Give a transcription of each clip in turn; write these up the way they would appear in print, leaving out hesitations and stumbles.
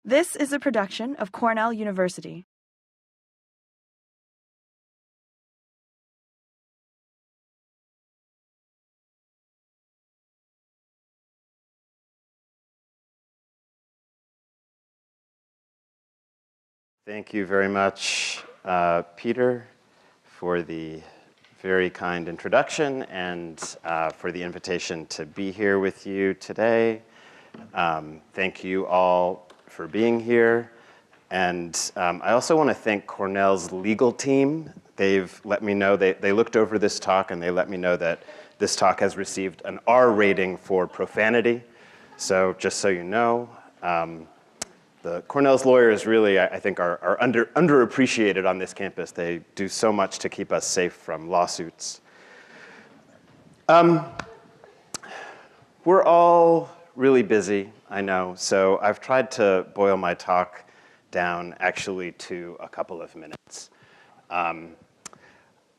This is a production of Cornell University. Thank you very much, Peter, for the very kind introduction and for the invitation to be here with you today. Thank you all for being here. And I also want to thank Cornell's legal team. They've let me know, they looked over this talk and they let me know that this talk has received an R rating for profanity. So just so you know, the Cornell's lawyers really, I think, are underappreciated on this campus. They do so much to keep us safe from lawsuits. We're all really busy, I know, so I've tried to boil my talk down actually to a couple of minutes.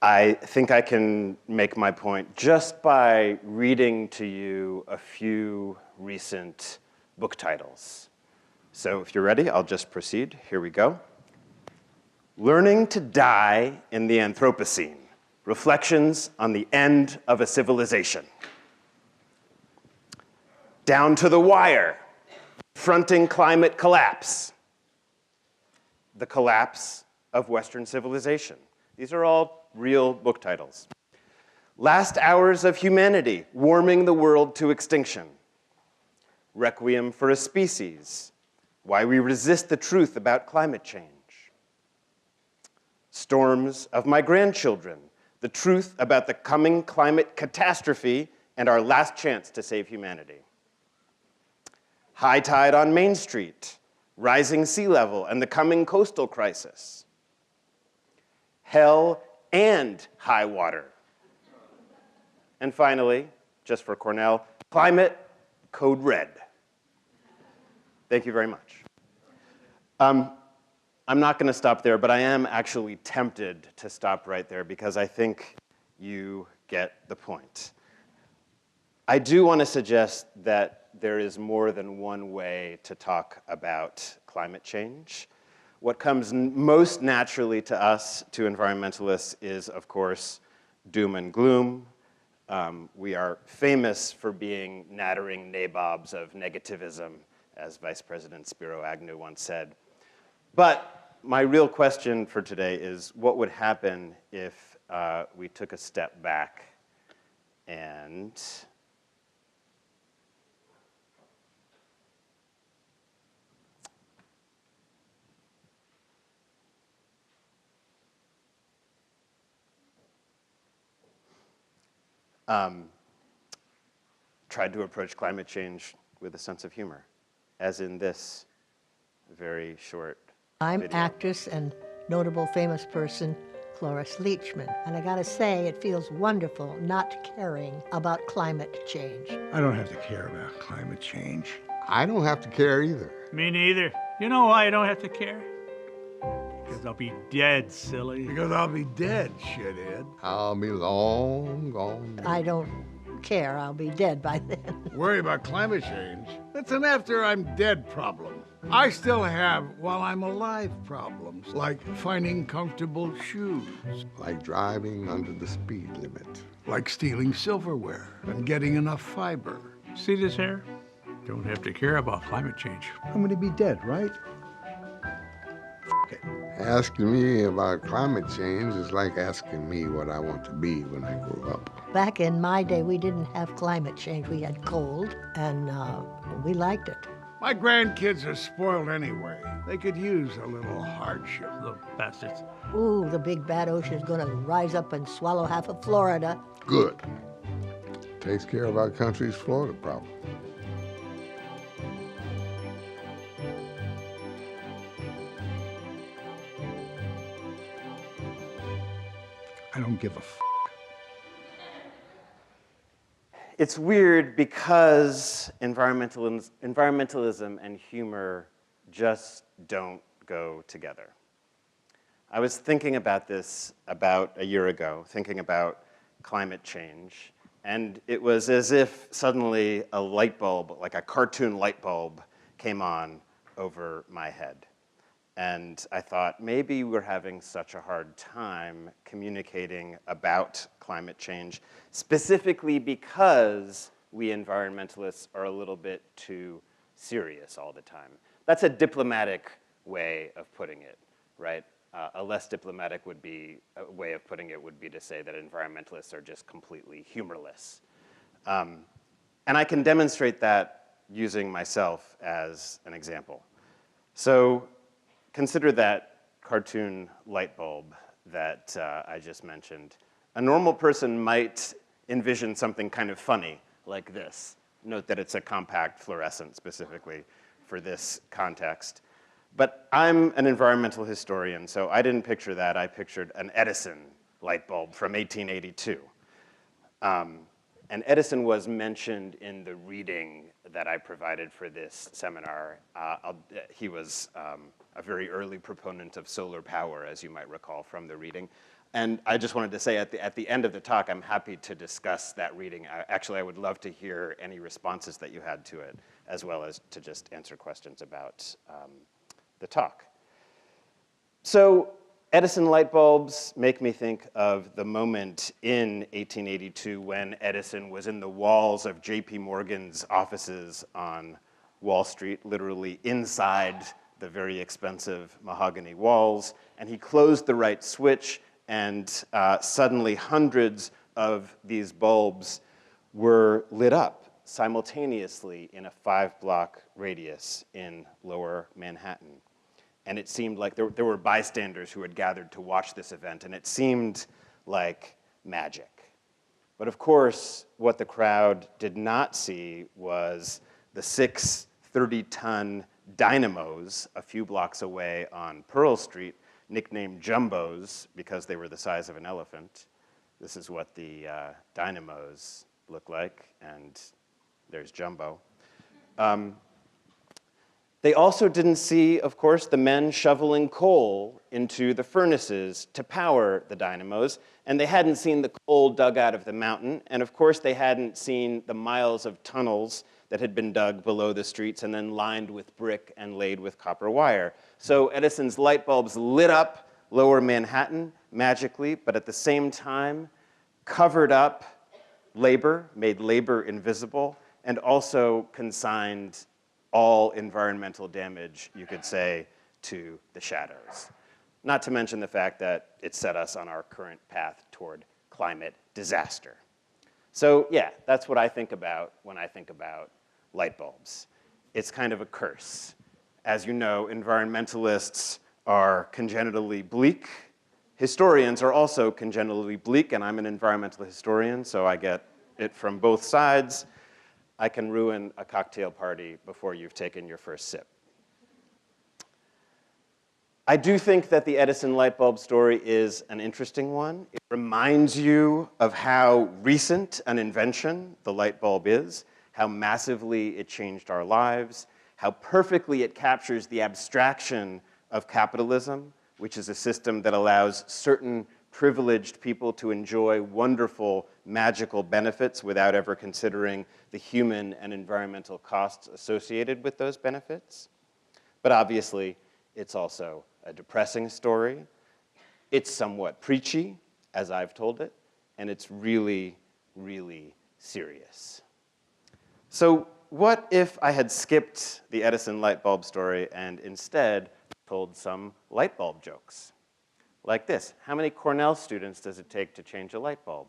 I think I can make my point just by reading to you a few recent book titles. So if you're ready, I'll just proceed. Here we go. Learning to Die in the Anthropocene, Reflections on the End of a Civilization. Down to the Wire, Fronting Climate Collapse. The Collapse of Western Civilization. These are all real book titles. Last Hours of Humanity, Warming the World to Extinction. Requiem for a Species, Why We Resist the Truth About Climate Change. Storms of My Grandchildren, The Truth About the Coming Climate Catastrophe and Our Last Chance to Save Humanity. High Tide on Main Street, Rising Sea Level and the Coming Coastal Crisis. Hell and High Water. And finally, just for Cornell, Climate Code Red. Thank you very much. I'm not going to stop there, but I am actually tempted to stop right there because I think you get the point. I do want to suggest that there is more than one way to talk about climate change. What comes most naturally to us, to environmentalists, is, of course, doom and gloom. We are famous for being nattering nabobs of negativism, as Vice President Spiro Agnew once said. But my real question for today is, what would happen if we took a step back and tried to approach climate change with a sense of humor, as in this very short I'm video. actress and notable famous person Cloris Leachman, and I gotta say, it feels wonderful not caring about climate change. I don't have to care about climate change. I don't have to care either. Me neither. You know why I don't have to care? Because I'll be dead, silly. Because I'll be dead, shithead. I'll be long gone. I don't care, I'll be dead by then. Worry about climate change? That's an after I'm dead problem. I still have while I'm alive problems, like finding comfortable shoes, Like driving under the speed limit. like stealing silverware and getting enough fiber. See this hair? Don't have to care about climate change. I'm gonna be dead, right? It. Asking me about climate change is like asking me what I want to be when I grow up. Back in my day, we didn't have climate change. We had cold, and we liked it. My grandkids are spoiled anyway. They could use a little hardship. Little bastards. Ooh, the big bad ocean's gonna rise up and swallow half of Florida. Good. Takes care of our country's Florida problem. I don't give a f. It's weird because environmentalism and humor just don't go together. I was thinking about this about a year ago, thinking about climate change, and it was as if suddenly a light bulb, like a cartoon light bulb, came on over my head. And I thought maybe we're having such a hard time communicating about climate change, specifically because we environmentalists are a little bit too serious all the time. That's a diplomatic way of putting it, right? A less diplomatic way of putting it would be to say that environmentalists are just completely humorless. And I can demonstrate that using myself as an example. So consider that cartoon light bulb that I just mentioned. A normal person might envision something kind of funny like this. Note that it's a compact fluorescent specifically for this context. But I'm an environmental historian, so I didn't picture that. I pictured an Edison light bulb from 1882. And Edison was mentioned in the reading that I provided for this seminar. He was a very early proponent of solar power, as you might recall from the reading. And I just wanted to say at the end of the talk, I'm happy to discuss that reading. Actually, I would love to hear any responses that you had to it, as well as to just answer questions about the talk. So Edison light bulbs make me think of the moment in 1882 when Edison was in the walls of JP Morgan's offices on Wall Street, literally inside the very expensive mahogany walls, and he closed the right switch, and suddenly hundreds of these bulbs were lit up simultaneously in a 5-block radius in lower Manhattan. And it seemed like there were bystanders who had gathered to watch this event, and it seemed like magic. But of course, what the crowd did not see was the 6 30-ton dynamos a few blocks away on Pearl Street, nicknamed Jumbos because they were the size of an elephant. This is what the dynamos look like, and there's Jumbo. They also didn't see, of course, the men shoveling coal into the furnaces to power the dynamos, and they hadn't seen the coal dug out of the mountain, and of course they hadn't seen the miles of tunnels that had been dug below the streets and then lined with brick and laid with copper wire. So Edison's light bulbs lit up lower Manhattan magically, but at the same time covered up labor, made labor invisible, and also consigned all environmental damage, you could say, to the shadows. Not to mention the fact that it set us on our current path toward climate disaster. So yeah, that's what I think about when I think about light bulbs. It's kind of a curse. As you know, environmentalists are congenitally bleak. Historians are also congenitally bleak, and I'm an environmental historian, so I get it from both sides. I can ruin a cocktail party before you've taken your first sip. I do think that the Edison light bulb story is an interesting one. It reminds you of how recent an invention the light bulb is, how massively it changed our lives, how perfectly it captures the abstraction of capitalism, which is a system that allows certain privileged people to enjoy wonderful, magical benefits without ever considering the human and environmental costs associated with those benefits. But obviously, it's also a depressing story. It's somewhat preachy, as I've told it, and it's really, really serious. So what if I had skipped the Edison light bulb story and instead told some light bulb jokes? Like this: how many Cornell students does it take to change a light bulb?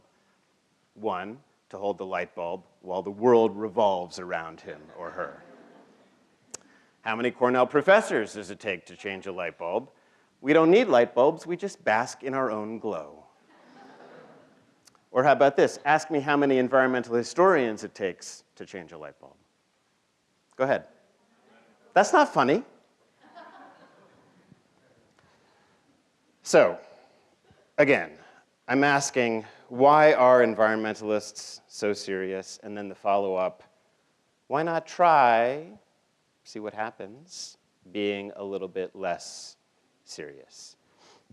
1, to hold the light bulb while the world revolves around him or her. How many Cornell professors does it take to change a light bulb? We don't need light bulbs, we just bask in our own glow. Or how about this? Ask me how many environmental historians it takes to change a light bulb. Go ahead. That's not funny. So, again, I'm asking, why are environmentalists so serious? And then the follow-up, why not try, see what happens, being a little bit less serious?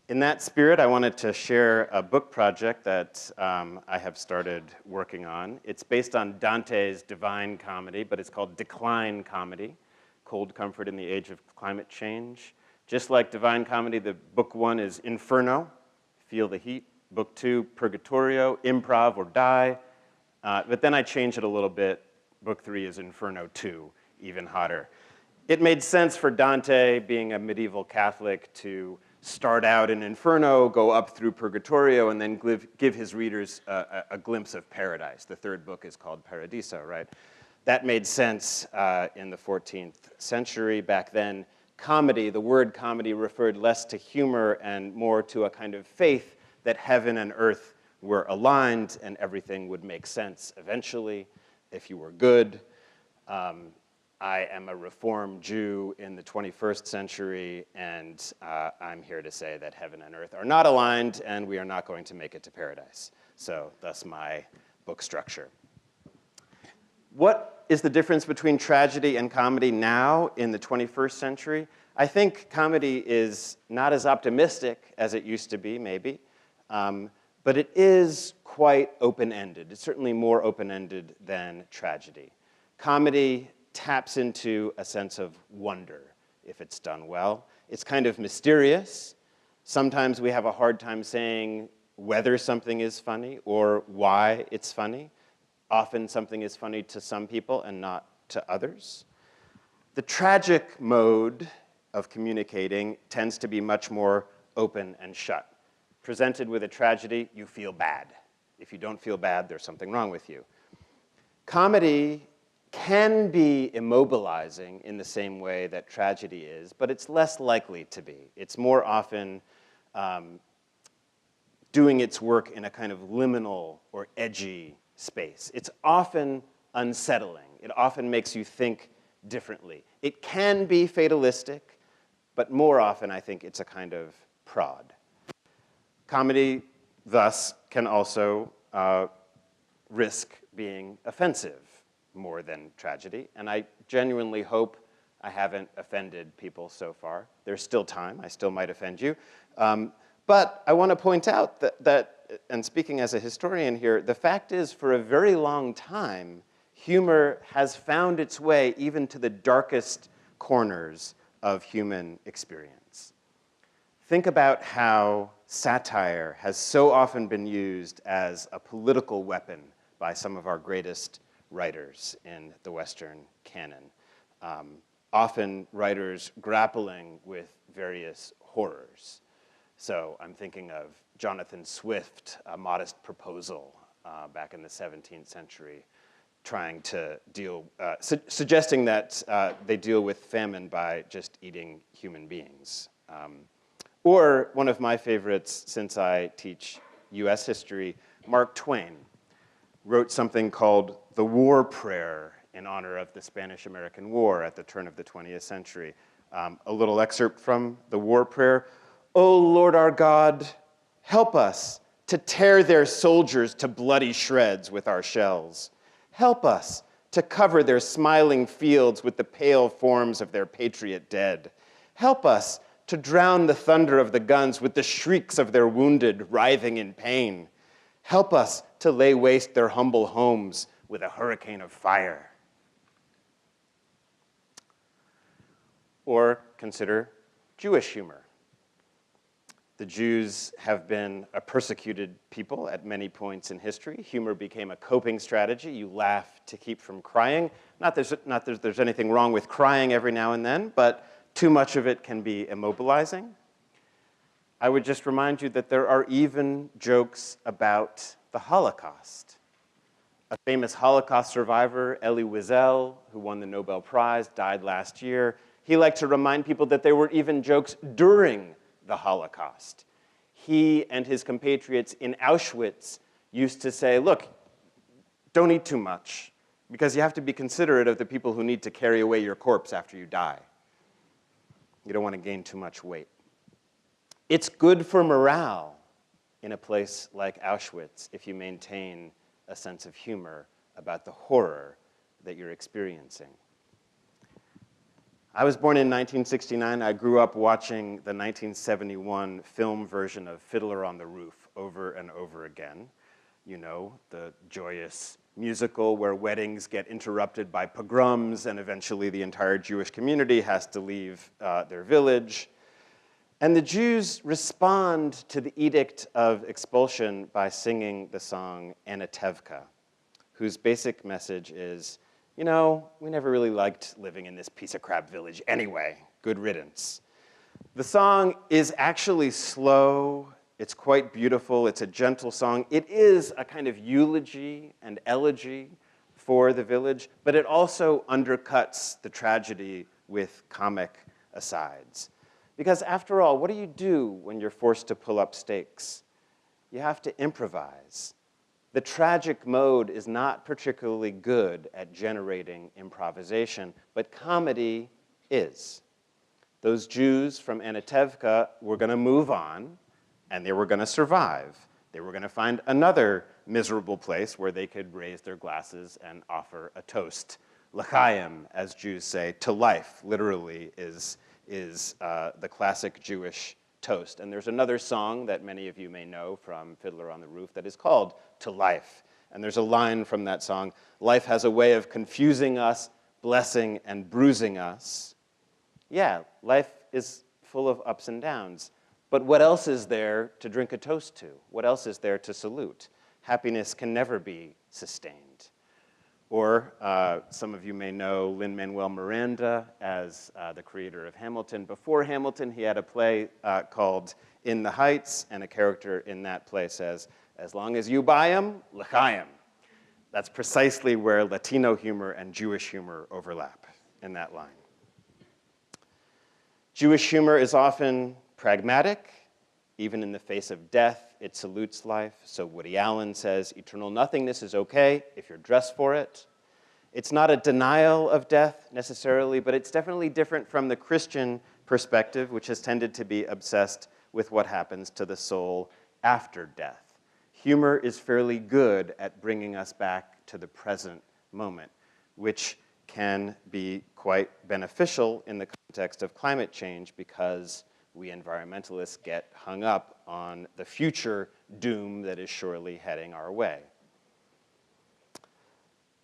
In that spirit, I wanted to share a book project that I have started working on. It's based on Dante's Divine Comedy, but it's called Decline Comedy, Cold Comfort in the Age of Climate Change. Just like Divine Comedy, the book 1 is Inferno, Feel the Heat. Book 2, Purgatorio, Improv or Die. But then I changed it a little bit. Book 3 is Inferno 2, even hotter. It made sense for Dante, being a medieval Catholic, to start out in Inferno, go up through Purgatorio, and then give his readers a glimpse of paradise. The third book is called Paradiso, right? That made sense in the 14th century. Back then, comedy, the word comedy referred less to humor and more to a kind of faith that heaven and earth were aligned and everything would make sense eventually if you were good. I am a Reformed Jew in the 21st century, and I'm here to say that heaven and earth are not aligned, and we are not going to make it to paradise. So thus my book structure. What is the difference between tragedy and comedy now in the 21st century? I think comedy is not as optimistic as it used to be, maybe, but it is quite open-ended. It's certainly more open-ended than tragedy. Comedy taps into a sense of wonder if it's done well. It's kind of mysterious. Sometimes we have a hard time saying whether something is funny or why it's funny. Often something is funny to some people and not to others. The tragic mode of communicating tends to be much more open and shut. Presented with a tragedy, you feel bad. If you don't feel bad, there's something wrong with you. Comedy can be immobilizing in the same way that tragedy is, but it's less likely to be. It's more often doing its work in a kind of liminal or edgy space. It's often unsettling. It often makes you think differently. It can be fatalistic, but more often I think it's a kind of prod. Comedy, thus, can also risk being offensive more than tragedy, and I genuinely hope I haven't offended people so far. There's still time. I still might offend you. But I want to point out that, and speaking as a historian here, the fact is, for a very long time, humor has found its way even to the darkest corners of human experience. Think about how satire has so often been used as a political weapon by some of our greatest writers in the Western canon. Often writers grappling with various horrors. So I'm thinking of Jonathan Swift, A Modest Proposal, back in the 17th century, trying to deal, suggesting that they deal with famine by just eating human beings. Or one of my favorites, since I teach US history, Mark Twain wrote something called The War Prayer in honor of the Spanish-American War at the turn of the 20th century. A little excerpt from the War Prayer. "O Lord our God, help us to tear their soldiers to bloody shreds with our shells. Help us to cover their smiling fields with the pale forms of their patriot dead. Help us to drown the thunder of the guns with the shrieks of their wounded writhing in pain. Help us to lay waste their humble homes with a hurricane of fire." Or consider Jewish humor. The Jews have been a persecuted people at many points in history. Humor became a coping strategy. You laugh to keep from crying. Not that there's anything wrong with crying every now and then, but too much of it can be immobilizing. I would just remind you that there are even jokes about the Holocaust. A famous Holocaust survivor, Elie Wiesel, who won the Nobel Prize, died last year. He liked to remind people that there were even jokes during the Holocaust. He and his compatriots in Auschwitz used to say, look, don't eat too much, because you have to be considerate of the people who need to carry away your corpse after you die. You don't want to gain too much weight. It's good for morale in a place like Auschwitz if you maintain a sense of humor about the horror that you're experiencing. I was born in 1969. I grew up watching the 1971 film version of Fiddler on the Roof over and over again. You know, the joyous musical where weddings get interrupted by pogroms and eventually the entire Jewish community has to leave their village. And the Jews respond to the edict of expulsion by singing the song Anatevka, whose basic message is, you know, we never really liked living in this piece of crap village anyway. Good riddance. The song is actually slow. It's quite beautiful. It's a gentle song. It is a kind of eulogy and elegy for the village, but it also undercuts the tragedy with comic asides. Because after all, what do you do when you're forced to pull up stakes? You have to improvise. The tragic mode is not particularly good at generating improvisation, but comedy is. Those Jews from Anatevka were going to move on, and they were going to survive. They were going to find another miserable place where they could raise their glasses and offer a toast. L'chaim, as Jews say, to life, literally is the classic Jewish toast. And there's another song that many of you may know from Fiddler on the Roof that is called To Life. And there's a line from that song, life has a way of confusing us, blessing and bruising us. Yeah, life is full of ups and downs. But what else is there to drink a toast to? What else is there to salute? Happiness can never be sustained. Or some of you may know Lin-Manuel Miranda as the creator of Hamilton. Before Hamilton, he had a play called In the Heights, and a character in that play says, as long as you buy 'em, l'chaim. That's precisely where Latino humor and Jewish humor overlap in that line. Jewish humor is often pragmatic. Even in the face of death, it salutes life. So Woody Allen says, eternal nothingness is okay if you're dressed for it. It's not a denial of death necessarily, but it's definitely different from the Christian perspective, which has tended to be obsessed with what happens to the soul after death. Humor is fairly good at bringing us back to the present moment, which can be quite beneficial in the context of climate change because we environmentalists get hung up on the future doom that is surely heading our way.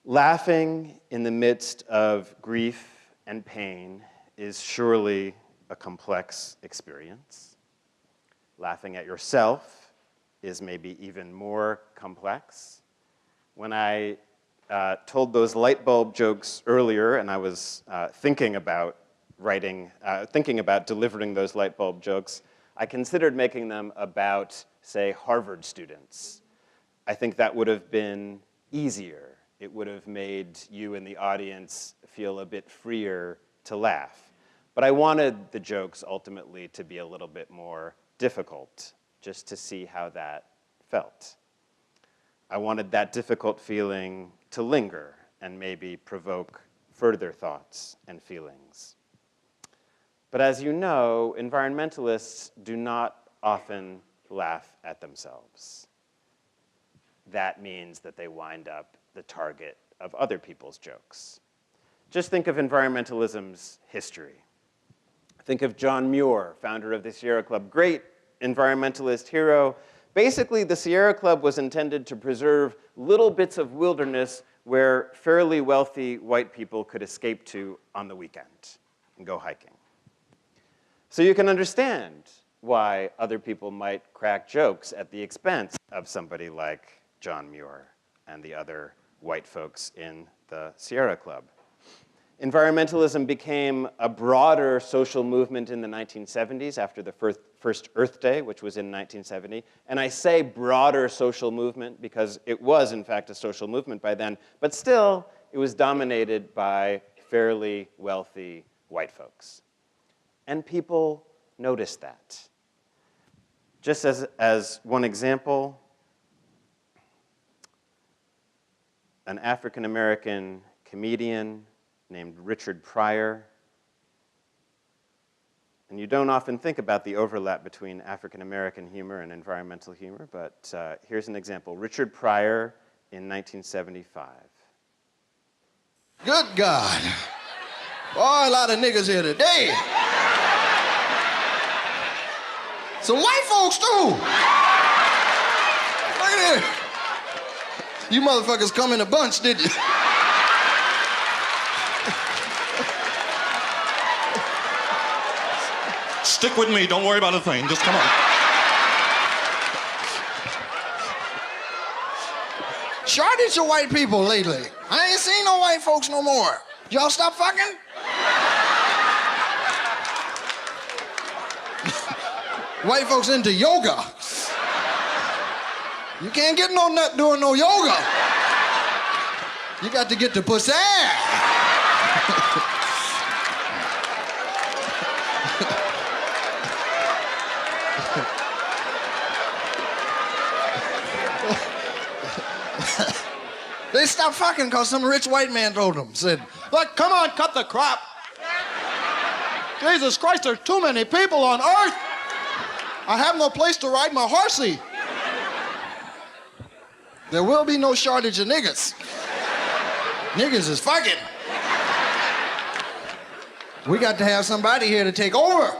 Laughing in the midst of grief and pain is surely a complex experience. Laughing at yourself is maybe even more complex. When I told those light bulb jokes earlier, and I was thinking about delivering those light bulb jokes, I considered making them about, say, Harvard students. I think that would have been easier. It would have made you in the audience feel a bit freer to laugh. But I wanted the jokes ultimately to be a little bit more difficult, just to see how that felt. I wanted that difficult feeling to linger and maybe provoke further thoughts and feelings. But as you know, environmentalists do not often laugh at themselves. That means that they wind up the target of other people's jokes. Just think of environmentalism's history. Think of John Muir, founder of the Sierra Club, great environmentalist hero. Basically, the Sierra Club was intended to preserve little bits of wilderness where fairly wealthy white people could escape to on the weekend and go hiking. So you can understand why other people might crack jokes at the expense of somebody like John Muir and the other white folks in the Sierra Club. Environmentalism became a broader social movement in the 1970s after the first Earth Day, which was in 1970. And I say broader social movement because it was, in fact, a social movement by then. But still, it was dominated by fairly wealthy white folks. And people noticed that. Just as one example, an African-American comedian named Richard Pryor. And you don't often think about the overlap between African-American humor and environmental humor, but here's an example. Richard Pryor in 1975. Good God. Boy, a lot of niggas here today. Some white folks, too. Look at this. You motherfuckers come in a bunch, did you? Stick with me. Don't worry about a thing. Just come on. Shortage of white people lately. I ain't seen no white folks no more. Y'all stop fucking? White folks into yoga. You can't get no nut doing no yoga. You got to get the pussy. They stopped fucking because some rich white man told them. Said, look, come on, cut the crap. Jesus Christ, there's too many people on earth. I have no place to ride my horsey. There will be no shortage of niggas. Niggas is fucking. We got to have somebody here to take over.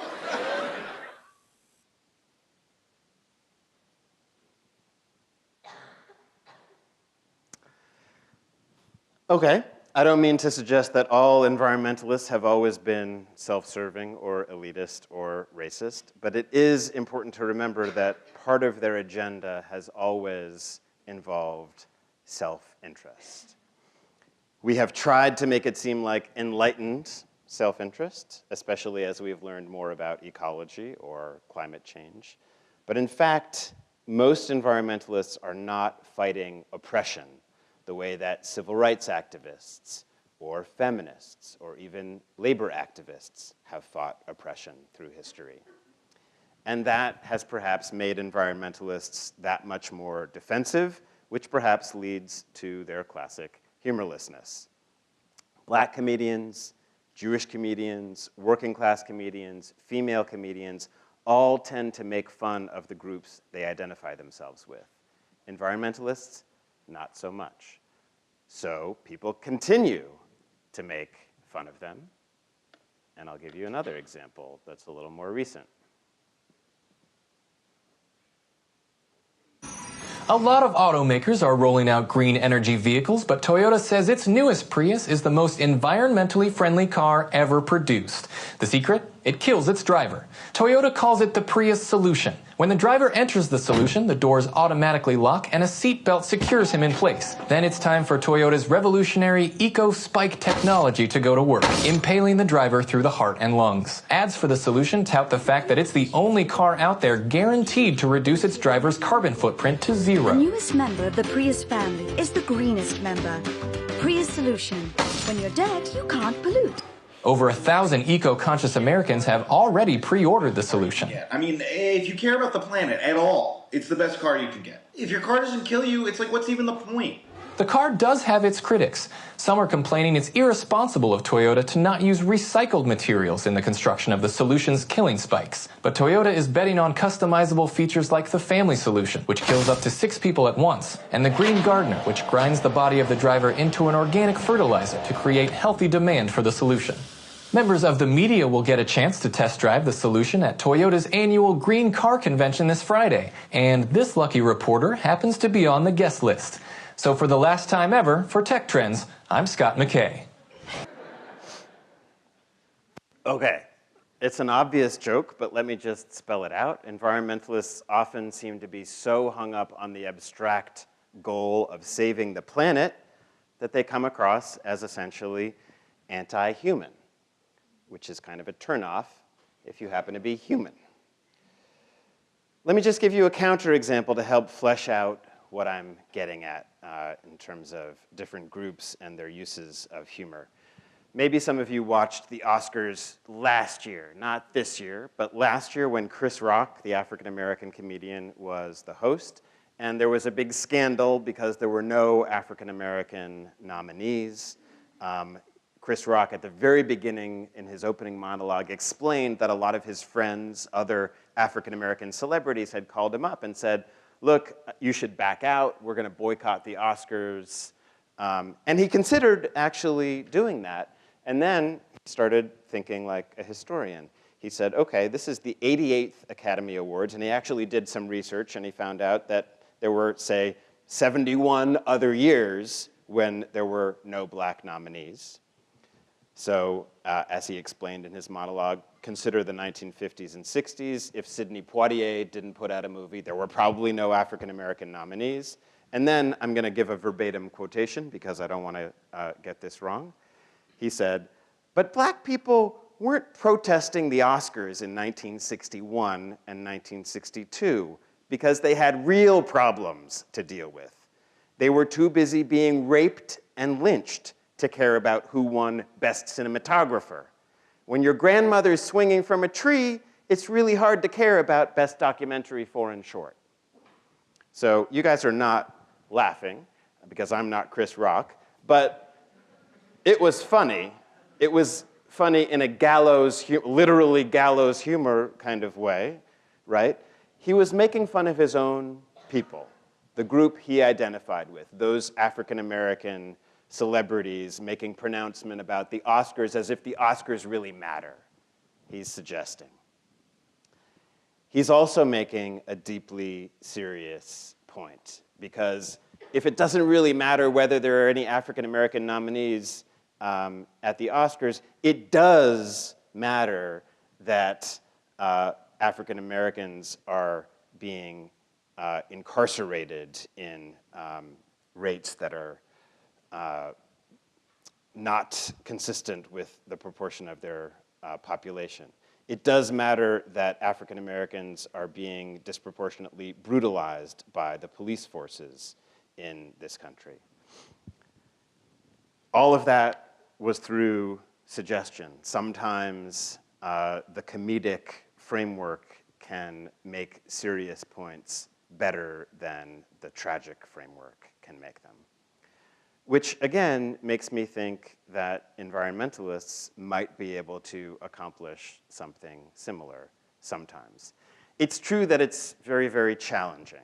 Okay, I don't mean to suggest that all environmentalists have always been self-serving or elitist or racist, but it is important to remember that part of their agenda has always involved self-interest. We have tried to make it seem like enlightened self-interest, especially as we've learned more about ecology or climate change. But in fact, most environmentalists are not fighting oppression the way that civil rights activists or feminists or even labor activists have fought oppression through history. And that has perhaps made environmentalists that much more defensive, which perhaps leads to their classic humorlessness. Black comedians, Jewish comedians, working class comedians, female comedians, all tend to make fun of the groups they identify themselves with. Environmentalists, not so much. So people continue to make fun of them. And I'll give you another example that's a little more recent. A lot of automakers are rolling out green energy vehicles, but Toyota says its newest Prius is the most environmentally friendly car ever produced. The secret? It kills its driver. Toyota calls it the Prius solution. When the driver enters the solution, the doors automatically lock and a seat belt secures him in place. Then it's time for Toyota's revolutionary eco-spike technology to go to work, impaling the driver through the heart and lungs. Ads for the solution tout the fact that it's the only car out there guaranteed to reduce its driver's carbon footprint to zero. The newest member of the Prius family is the greenest member. Prius Solution. When you're dead, you can't pollute. Over 1,000 eco-conscious Americans have already pre-ordered the solution. Yeah, I mean, if you care about the planet at all, it's the best car you can get. If your car doesn't kill you, it's like, what's even the point? The car does have its critics. Some are complaining it's irresponsible of Toyota to not use recycled materials in the construction of the solution's killing spikes. But Toyota is betting on customizable features like the family solution, which kills up to 6 people at once, and the Green Gardener, which grinds the body of the driver into an organic fertilizer to create healthy demand for the solution. Members of the media will get a chance to test drive the solution at Toyota's annual Green Car Convention this Friday, and this lucky reporter happens to be on the guest list. So for the last time ever, for Tech Trends, I'm Scott McKay. Okay, it's an obvious joke, but let me just spell it out. Environmentalists often seem to be so hung up on the abstract goal of saving the planet that they come across as essentially anti-human, which is kind of a turnoff if you happen to be human. Let me just give you a counterexample to help flesh out what I'm getting at in terms of different groups and their uses of humor. Maybe some of you watched the Oscars last year, not this year, but last year when Chris Rock, the African-American comedian, was the host, and there was a big scandal because there were no African-American nominees. Chris Rock, at the very beginning in his opening monologue, explained that a lot of his friends, other African-American celebrities, had called him up and said, look, you should back out, we're gonna boycott the Oscars. And he considered actually doing that. And then he started thinking like a historian. He said, okay, this is the 88th Academy Awards, and he actually did some research and he found out that there were, say, 71 other years when there were no black nominees. So, as he explained in his monologue, consider the 1950s and 60s. If Sidney Poitier didn't put out a movie, there were probably no African-American nominees. And then I'm going to give a verbatim quotation because I don't want to get this wrong. He said, "But black people weren't protesting the Oscars in 1961 and 1962 because they had real problems to deal with. They were too busy being raped and lynched to care about who won Best Cinematographer. When your grandmother's swinging from a tree, it's really hard to care about Best Documentary Foreign Short." So you guys are not laughing because I'm not Chris Rock, but it was funny. It was funny in a literally gallows humor kind of way, right? He was making fun of his own people, the group he identified with, those African-American celebrities making pronouncement about the Oscars as if the Oscars really matter, he's suggesting. He's also making a deeply serious point, because if it doesn't really matter whether there are any African-American nominees at the Oscars, it does matter that African-Americans are being incarcerated in rates that are not consistent with the proportion of their population. It does matter that African Americans are being disproportionately brutalized by the police forces in this country. All of that was through suggestion. Sometimes the comedic framework can make serious points better than the tragic framework can make them. Which, again, makes me think that environmentalists might be able to accomplish something similar sometimes. It's true that it's very, very challenging.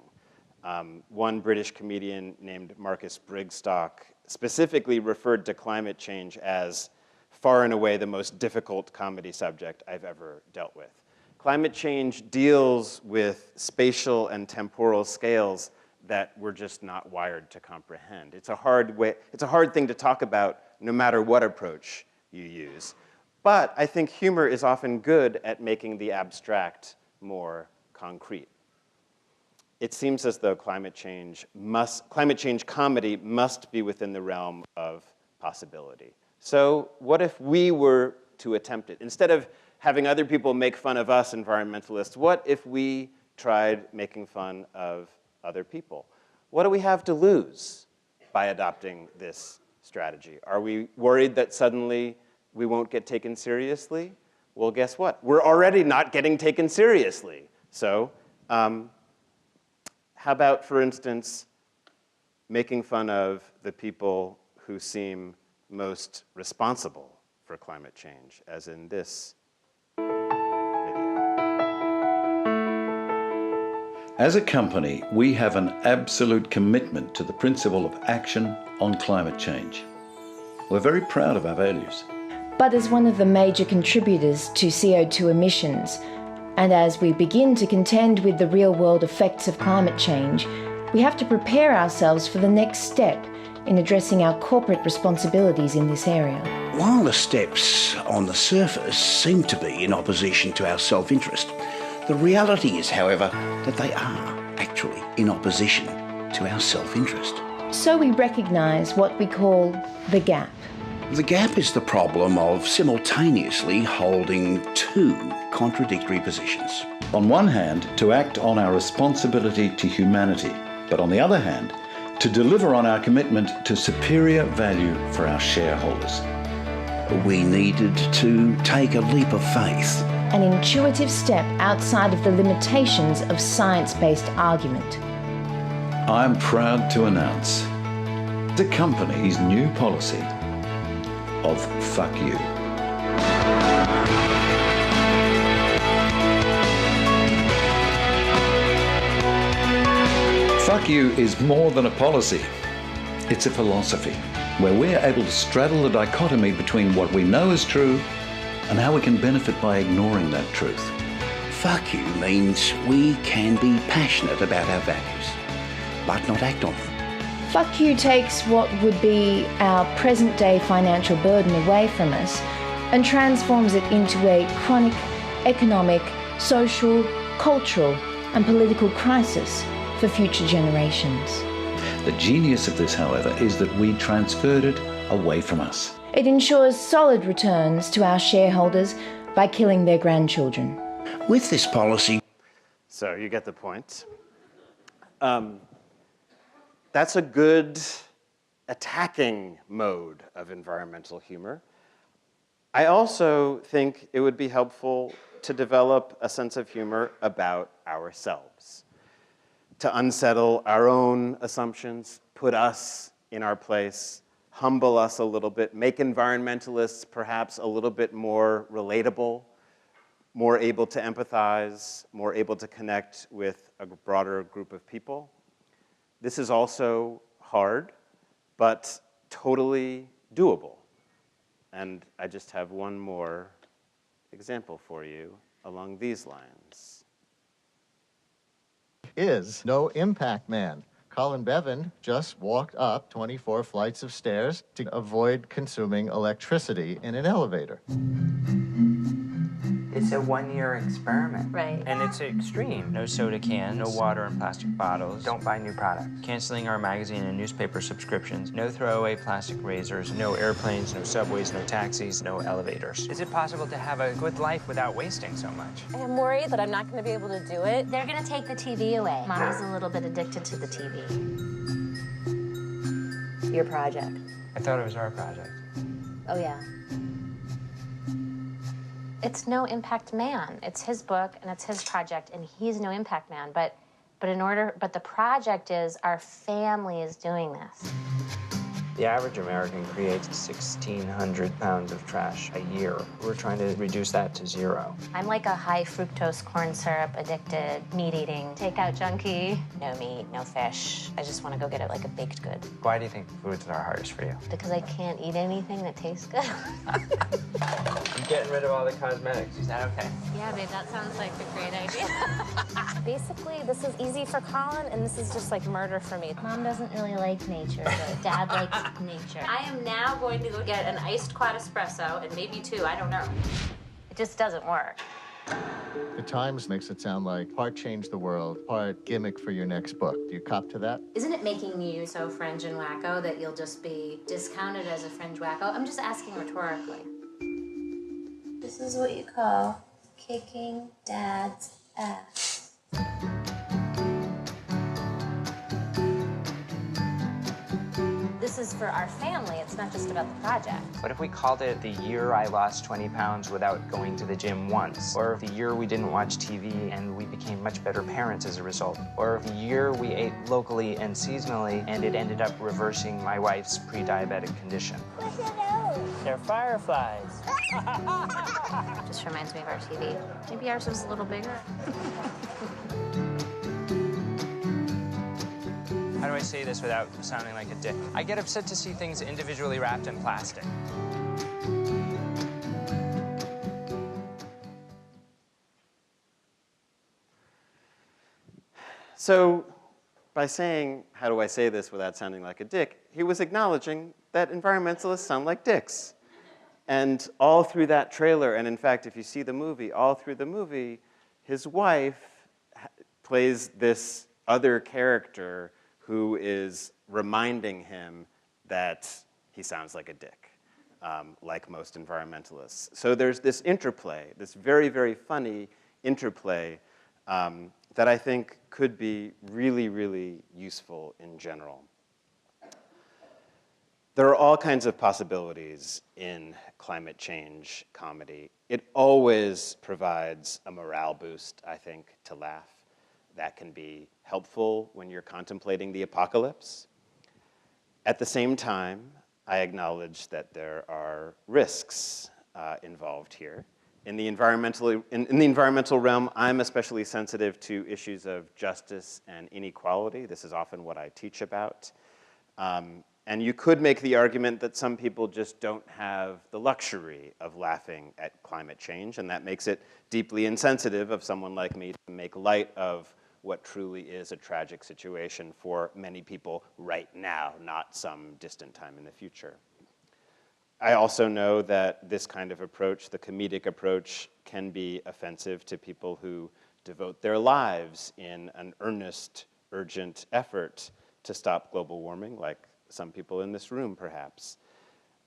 One British comedian named Marcus Brigstock specifically referred to climate change as far and away the most difficult comedy subject I've ever dealt with. Climate change deals with spatial and temporal scales that we're just not wired to comprehend. It's a hard thing to talk about no matter what approach you use. But I think humor is often good at making the abstract more concrete. It seems as though climate change comedy must be within the realm of possibility. So what if we were to attempt it? Instead of having other people make fun of us environmentalists, what if we tried making fun of other people? What do we have to lose by adopting this strategy? Are we worried that suddenly we won't get taken seriously? Well, guess what? We're already not getting taken seriously. So how about, for instance, making fun of the people who seem most responsible for climate change, as in this video. As a company, we have an absolute commitment to the principle of action on climate change. We're very proud of our values. But as one of the major contributors to CO2 emissions, and as we begin to contend with the real-world effects of climate change, we have to prepare ourselves for the next step in addressing our corporate responsibilities in this area. While the steps on the surface seem to be in opposition to our self-interest, the reality is, however, that they are actually in opposition to our self-interest. So we recognise what we call the gap. The gap is the problem of simultaneously holding two contradictory positions. On one hand, to act on our responsibility to humanity, but on the other hand, to deliver on our commitment to superior value for our shareholders. We needed to take a leap of faith. An intuitive step outside of the limitations of science-based argument. I'm proud to announce the company's new policy of fuck you. Fuck you is more than a policy. It's a philosophy where we're able to straddle the dichotomy between what we know is true and how we can benefit by ignoring that truth. Fuck you means we can be passionate about our values, but not act on them. Fuck you takes what would be our present-day financial burden away from us and transforms it into a chronic economic, social, cultural, and political crisis for future generations. The genius of this, however, is that we transferred it away from us. It ensures solid returns to our shareholders by killing their grandchildren. With this policy... So you get the point. That's a good attacking mode of environmental humor. I also think it would be helpful to develop a sense of humor about ourselves, to unsettle our own assumptions, put us in our place, humble us a little bit, make environmentalists perhaps a little bit more relatable, more able to empathize, more able to connect with a broader group of people. This is also hard, but totally doable. And I just have one more example for you along these lines. Is no impact man. Colin Bevan just walked up 24 flights of stairs to avoid consuming electricity in an elevator. It's a one-year experiment. Right. And it's extreme. No soda cans, no water in plastic bottles, don't buy new products. Canceling our magazine and newspaper subscriptions, no throwaway plastic razors, no airplanes, no subways, no taxis, no elevators. Is it possible to have a good life without wasting so much? I'm worried that I'm not going to be able to do it. They're going to take the TV away. Mommy's a little bit addicted to the TV. Your project. I thought it was our project. Oh, yeah. It's No Impact Man. It's his book and it's his project, and he's no impact man. But the project is our family is doing this. The average American creates 1,600 pounds of trash a year. We're trying to reduce that to 0. I'm like a high fructose corn syrup addicted, meat eating, takeout junkie. No meat, no fish. I just want to go get it like a baked good. Why do you think foods are hardest for you? Because I can't eat anything that tastes good. I'm getting rid of all the cosmetics. Is that okay? Yeah, babe, that sounds like a great idea. Basically, this is easy for Colin, and this is just like murder for me. Mom doesn't really like nature, but Dad likes nature. I am now going to go get an iced quad espresso, and maybe 2, I don't know. It just doesn't work. The Times makes it sound like part change the world, part gimmick for your next book. Do you cop to that? Isn't it making you so fringe and wacko that you'll just be discounted as a fringe wacko? I'm just asking rhetorically. This is what you call kicking Dad's ass. This is for our family. It's not just about the project. What if we called it the year I lost 20 pounds without going to the gym once? Or the year we didn't watch TV and we became much better parents as a result? Or the year we ate locally and seasonally and it ended up reversing my wife's pre-diabetic condition? They're fireflies. Just reminds me of our TV. Maybe ours was a little bigger. How do I say this without sounding like a dick? I get upset to see things individually wrapped in plastic. So by saying, how do I say this without sounding like a dick, he was acknowledging that environmentalists sound like dicks. And all through that trailer, and in fact, if you see the movie, all through the movie, his wife plays this other character who is reminding him that he sounds like a dick, like most environmentalists. So there's this interplay, this very, very funny interplay that I think could be really, really useful in general. There are all kinds of possibilities in climate change comedy. It always provides a morale boost, I think, to laugh. That can be helpful when you're contemplating the apocalypse. At the same time, I acknowledge that there are risks involved here. In the environmental realm, I'm especially sensitive to issues of justice and inequality. This is often what I teach about. And you could make the argument that some people just don't have the luxury of laughing at climate change, and that makes it deeply insensitive of someone like me to make light of what truly is a tragic situation for many people right now, not some distant time in the future. I also know that this kind of approach, the comedic approach, can be offensive to people who devote their lives in an earnest, urgent effort to stop global warming, like some people in this room, perhaps.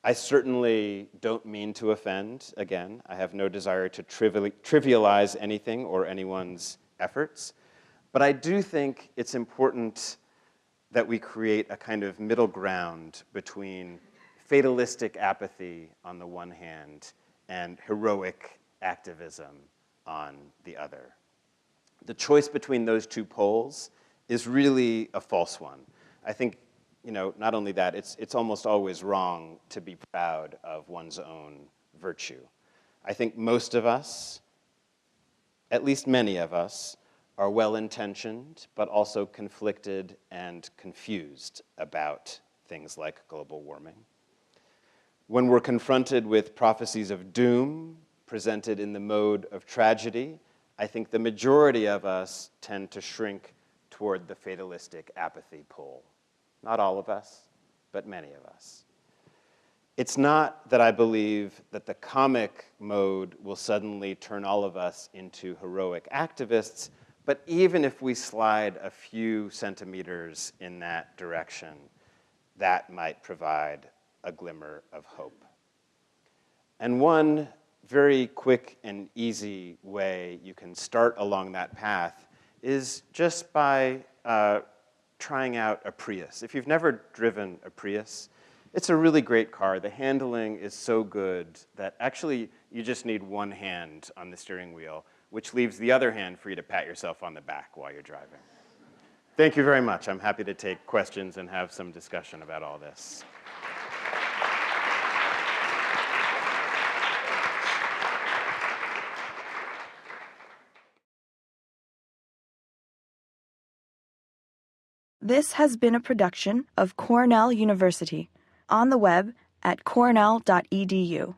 I certainly don't mean to offend. Again, I have no desire to trivialize anything or anyone's efforts, but I do think it's important that we create a kind of middle ground between fatalistic apathy on the one hand and heroic activism on the other. The choice between those two poles is really a false one. I think, not only that, it's almost always wrong to be proud of one's own virtue. I think most of us, at least many of us, are well-intentioned, but also conflicted and confused about things like global warming. When we're confronted with prophecies of doom presented in the mode of tragedy, I think the majority of us tend to shrink toward the fatalistic apathy pole. Not all of us, but many of us. It's not that I believe that the comic mode will suddenly turn all of us into heroic activists, but even if we slide a few centimeters in that direction, that might provide a glimmer of hope. And one very quick and easy way you can start along that path is just by trying out a Prius. If you've never driven a Prius, it's a really great car. The handling is so good that actually you just need one hand on the steering wheel, which leaves the other hand for you to pat yourself on the back while you're driving. Thank you very much. I'm happy to take questions and have some discussion about all this. This has been a production of Cornell University, on the web at cornell.edu.